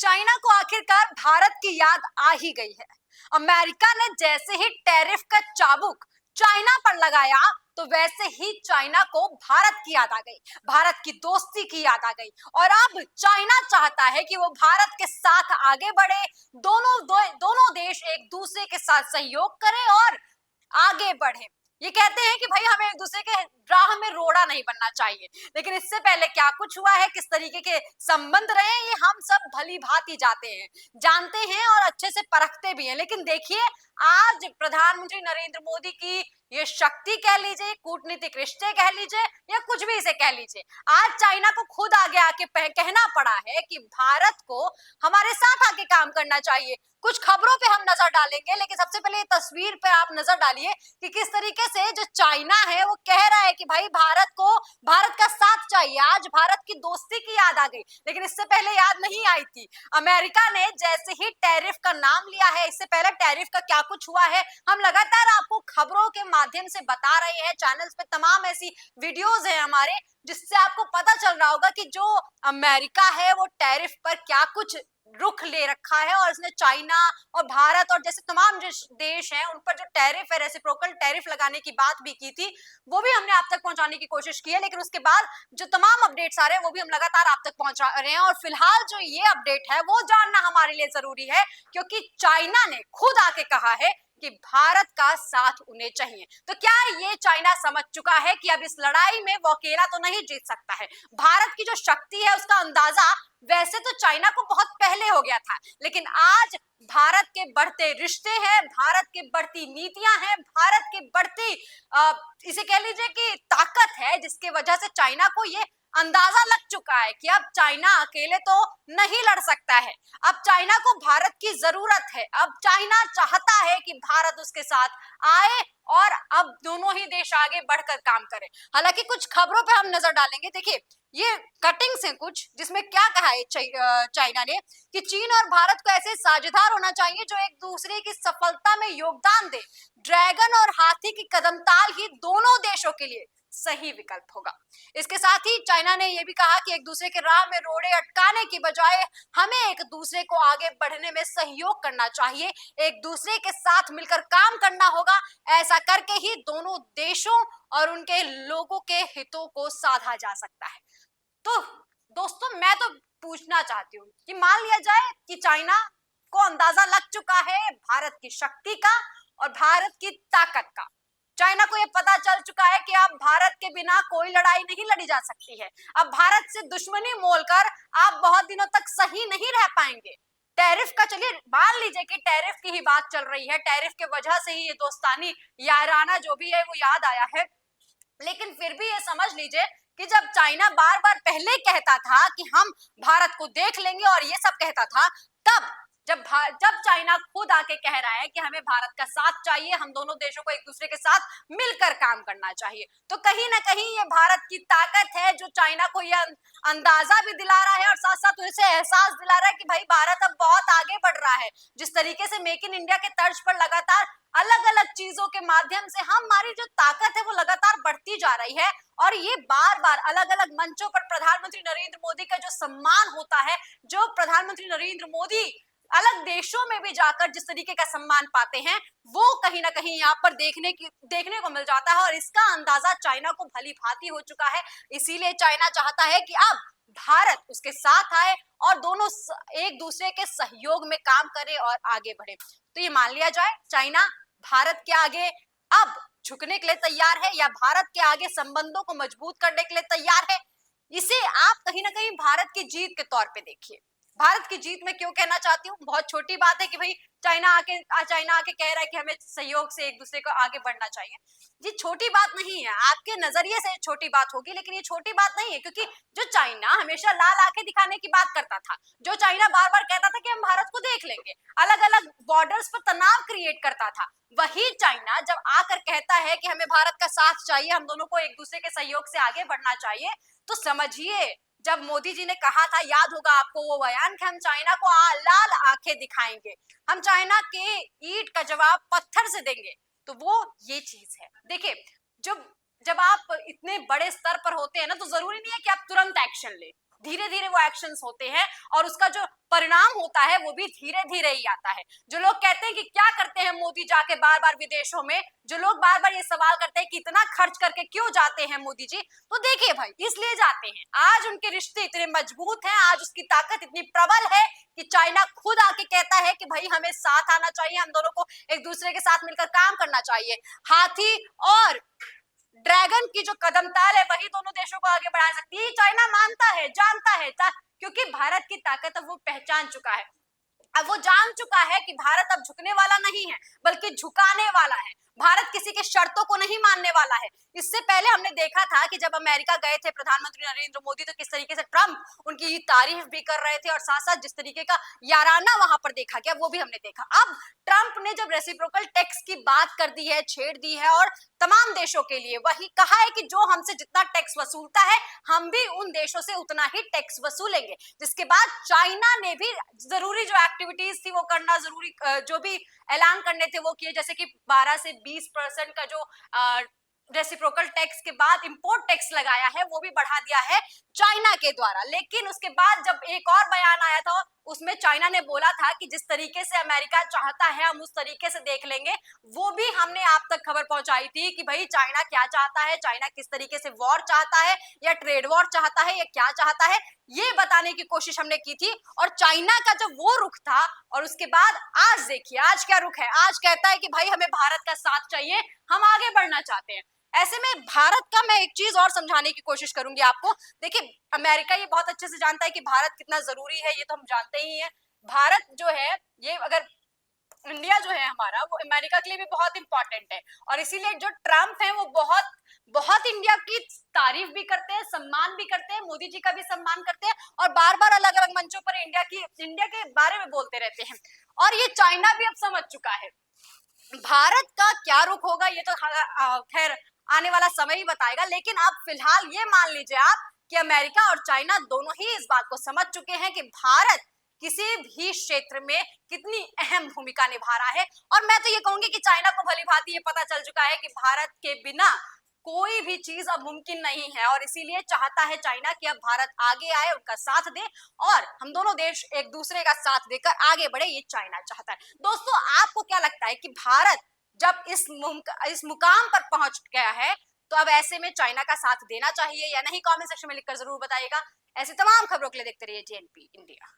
China को आखिरकार भारत की याद आ ही गई है। अमेरिका ने जैसे ही टैरिफ का चाबुक चाइना पर लगाया तो वैसे ही चाइना को भारत की याद आ गई, भारत की दोस्ती की याद आ गई। और अब चाइना चाहता है कि वो भारत के साथ आगे बढ़े, दोनों देश एक दूसरे के साथ सहयोग करें और आगे बढ़े। ये कहते हैं कि भाई हमें एक दूसरे के राह में रोड़ा नहीं बनना चाहिए, लेकिन इससे पहले क्या कुछ हुआ है, किस तरीके के संबंध रहे हैं, ये हम सब भली भांति जानते हैं और अच्छे से परखते भी हैं। लेकिन देखिए, आज प्रधानमंत्री नरेंद्र मोदी की ये शक्ति कह लीजिए, कूटनीतिक रिश्ते कह लीजिए, या कुछ भी इसे कह लीजिए, आज चाइना को खुद आगे आके कहना पड़ा है कि भारत को हमारे साथ आके काम करना चाहिए। कुछ खबरों पे हम नजर डालेंगे, लेकिन सबसे पहले ये तस्वीर पे आप नजर डालिए कि किस तरीके से जो चाइना है वो कह रहा है कि भाई भारत का साथ चाहिए। आज भारत की दोस्ती की याद आ गई, लेकिन इससे पहले याद नहीं आई थी। अमेरिका ने जैसे ही टैरिफ का नाम लिया है, इससे पहले टैरिफ का क्या कुछ हुआ है हम लगातार आपको खबरों के माध्यम से बता रहे हैं। चैनल्स पे तमाम ऐसी वीडियोस हैं हमारे, जिससे आपको पता चल रहा होगा कि जो अमेरिका है वो टैरिफ पर क्या कुछ रुख ले रखा है, और इसने चाइना और भारत और जैसे तमाम जो देश हैं उन पर जो टैरिफ है, रेसिप्रोकल टैरिफ लगाने की बात भी की थी, वो भी हमने आप तक पहुंचाने की कोशिश की है। लेकिन उसके बाद जो तमाम अपडेट्स आ रहे हैं वो भी हम लगातार आप तक पहुंचा रहे हैं। और फिलहाल जो ये अपडेट है वो जानना हमारे लिए जरूरी है, क्योंकि चाइना ने खुद आके कहा है कि भारत का साथ उन्हें चाहिए। तो क्या ये चाइना समझ चुका है कि अब इस लड़ाई में वो अकेला तो नहीं जीत सकता है? भारत की जो शक्ति है उसका अंदाजा वैसे तो चाइना को बहुत पहले हो गया था, लेकिन आज भारत के बढ़ते रिश्ते हैं, भारत की बढ़ती नीतियां हैं, भारत की बढ़ती इसे कह लीजिए कि ताकत है, जिसके वजह से चाइना को ये अंदाजा लग चुका है कि अब चाइना अकेले तो नहीं लड़ सकता है। अब चाइना को भारत की जरूरत है, अब चाइना चाहता है कि भारत उसके साथ आए और अब दोनों ही देश आगे बढ़कर काम करें। हालांकि कुछ खबरों पे हम नजर डालेंगे। देखिए, ये कटिंग्स हैं कुछ, जिसमें क्या कहा है चाइना ने कि चीन और भारत को ऐसे साझेदार होना चाहिए जो एक दूसरे की सफलता में योगदान दे। ड्रैगन और हाथी की कदमताल ही दोनों देशों के लिए सही विकल्प होगा। इसके साथ ही चाइना ने यह भी कहा कि एक दूसरे के राह में रोड़े अटकाने की बजाय हमें एक दूसरे को आगे बढ़ने में सहयोग करना चाहिए, एक दूसरे के साथ मिलकर काम करना होगा। ऐसा करके ही दोनों देशों और उनके लोगों के हितों को साधा जा सकता है। तो दोस्तों, मैं तो पूछना चाहती हूँ कि मान लिया जाए कि चाइना को अंदाजा लग चुका है भारत की शक्ति का और भारत की ताकत का। चाइना को यह पता चल चुका है कि अब भारत के बिना कोई लड़ाई नहीं लड़ी जा सकती है। अब भारत से दुश्मनी मोलकर आप बहुत दिनों तक सही नहीं रह पाएंगे। टैरिफ का, चलिए मान लीजिए कि टैरिफ की ही बात चल रही है, टैरिफ के वजह से ही ये दोस्तानी याराना जो भी है वो याद आया है, लेकिन फिर भी ये समझ लीजिए कि जब चाइना बार बार पहले कहता था कि हम भारत को देख लेंगे और ये सब कहता था, तब जब चाइना खुद आके कह रहा है कि हमें भारत का साथ चाहिए, हम दोनों देशों को एक दूसरे के साथ मिलकर काम करना चाहिए, तो कहीं ना कहीं ये भारत की ताकत है जो चाइना को ये अंदाजा भी दिला रहा है और साथ साथ उसे एहसास दिला रहा है कि भाई भारत अब बहुत आगे बढ़ रहा है। जिस तरीके से मेक इन इंडिया के तर्ज पर लगातार अलग अलग चीजों के माध्यम से हमारी जो ताकत है वो लगातार बढ़ती जा रही है, और ये बार बार अलग अलग मंचों पर प्रधानमंत्री नरेंद्र मोदी का जो सम्मान होता है, जो प्रधानमंत्री नरेंद्र मोदी अलग देशों में भी जाकर जिस तरीके का सम्मान पाते हैं, वो कहीं ना कहीं यहाँ पर देखने को मिल जाता है। और इसका अंदाजा चाइना को भली भांति हो चुका है। इसीलिए चाइना चाहता है कि अब भारत उसके साथ आए और दोनों एक दूसरे के सहयोग में काम करे और आगे बढ़े। तो ये मान लिया जाए चाइना भारत के आगे अब झुकने के लिए तैयार है, या भारत के आगे संबंधों को मजबूत करने के लिए तैयार है। इसे आप कहीं ना कहीं भारत की जीत के तौर पे देखिए। भारत की जीत में क्यों कहना चाहती हूँ, बहुत छोटी बात है कि भाई चाइना आके कह रहा है कि हमें सहयोग से एक दूसरे को आगे बढ़ना चाहिए। ये छोटी बात नहीं है, आपके नजरिए से छोटी बात होगी, लेकिन ये छोटी बात नहीं है, क्योंकि जो चाइना हमेशा लाल आंखें दिखाने की बात करता था, जो चाइना बार बार कहता था कि हम भारत को देख लेंगे, अलग अलग बॉर्डर्स पर तनाव क्रिएट करता था, वही चाइना जब आकर कहता है कि हमें भारत का साथ चाहिए, हम दोनों को एक दूसरे के सहयोग से आगे बढ़ना चाहिए, तो समझिए जब मोदी जी ने कहा था, याद होगा आपको वो बयान कि हम चाइना को लाल आंखें दिखाएंगे, हम चाइना के ईंट का जवाब पत्थर से देंगे, तो वो ये चीज है। देखिए, जब जब आप इतने बड़े स्तर पर होते हैं ना, तो जरूरी नहीं है कि आप तुरंत एक्शन ले। धीरे धीरे वो एक्शंस होते हैं और उसका जो परिणाम होता है वो भी धीरे धीरे ही आता है। जो लोग कहते हैं कि क्या करते हैं मोदी जाके बार बार विदेशों में, जो लोग बार बार ये सवाल करते हैं कि इतना खर्च करके क्यों जाते हैं मोदी जी, तो देखिए भाई, इसलिए जाते हैं, आज उनके रिश्ते इतने मजबूत हैं, आज उसकी ताकत इतनी प्रबल है कि चाइना खुद आके कहता है कि भाई हमें साथ आना चाहिए, हम दोनों को एक दूसरे के साथ मिलकर काम करना चाहिए। हाथी और ड्रैगन की जो कदम ताल है वही दोनों देशों को आगे बढ़ा सकती है। चाइना मानता है, जानता है, क्योंकि भारत की ताकत अब वो पहचान चुका है। अब वो जान चुका है कि भारत अब झुकने वाला नहीं है बल्कि झुकाने वाला है। भारत किसी के शर्तों को नहीं मानने वाला है। इससे पहले हमने देखा था कि जब अमेरिका गए थे प्रधानमंत्री नरेंद्र मोदी, तो किस तरीके से ट्रंप उनकी तारीफ भी कर रहे थे और साथ साथ जिस तरीके का याराना वहां पर देखा गया वो भी हमने देखा। अब ट्रंप ने जब रेसिप्रोकल टैक्स की बात कर दी है, छेड़ दी है और तमाम देशों के लिए वही कहा है कि जो हमसे जितना टैक्स वसूलता है हम भी उन देशों से उतना ही टैक्स वसूलेंगे। जिसके बाद चाइना ने भी जरूरी जो एक्टिविटीज थी वो करना जरूरी, जो भी ऐलान करने थे वो किए, जैसे कि 12 से 20% का जो रेसिप्रोकल टैक्स के बाद इंपोर्ट टैक्स लगाया है वो भी बढ़ा दिया है चाइना के द्वारा। लेकिन उसके बाद जब एक और बयान आया था उसमें चाइना ने बोला था कि जिस तरीके से अमेरिका चाहता है हम उस तरीके से देख लेंगे। वो भी हमने आप तक खबर पहुंचाई थी कि भाई चाइना क्या चाहता है, चाइना किस तरीके से वॉर चाहता है या ट्रेड वॉर चाहता है या क्या चाहता है, ये बताने की कोशिश हमने की थी। और चाइना का जब वो रुख था और उसके बाद आज देखिए आज क्या रुख है। आज कहता है कि भाई हमें भारत का साथ चाहिए, हम आगे बढ़ना चाहते हैं। ऐसे में भारत का मैं एक चीज और समझाने की कोशिश करूंगी आपको। देखिए, अमेरिका ये बहुत अच्छे से जानता है कि भारत कितना जरूरी है, ये तो हम जानते ही हैं। भारत जो है, ये अगर इंडिया जो है हमारा, वो अमेरिका के लिए भी बहुत इंपॉर्टेंट है और इसीलिए जो ट्रम्प है वो बहुत बहुत इंडिया की तारीफ भी करते हैं, सम्मान भी करते हैं, मोदी जी का भी सम्मान करते हैं और बार बार अलग अलग मंचों पर इंडिया के बारे में बोलते रहते हैं। और ये चाइना भी अब समझ चुका है। भारत का क्या रुख होगा ये तो खैर आने वाला समय ही बताएगा, लेकिन अब फिलहाल ये मान लीजिए आप कि अमेरिका और चाइना दोनों ही इस बात को समझ चुके हैं कि भारत किसी भी क्षेत्र में कितनी अहम भूमिका निभा रहा है। और मैं तो ये कहूंगी कि चाइना को भली भांति ये पता चल चुका है कि भारत के बिना कोई भी चीज अब मुमकिन नहीं है और इसीलिए चाहता है चाइना कि अब भारत आगे आए, उनका साथ दे और हम दोनों देश एक दूसरे का साथ देकर आगे बढ़े, ये चाइना चाहता है। दोस्तों, आपको क्या लगता है कि भारत जब इस मुकाम पर पहुंच गया है तो अब ऐसे में चाइना का साथ देना चाहिए या नहीं? कमेंट सेक्शन में लिखकर जरूर बताइएगा। ऐसी तमाम खबरों के लिए देखते रहिए TNP इंडिया।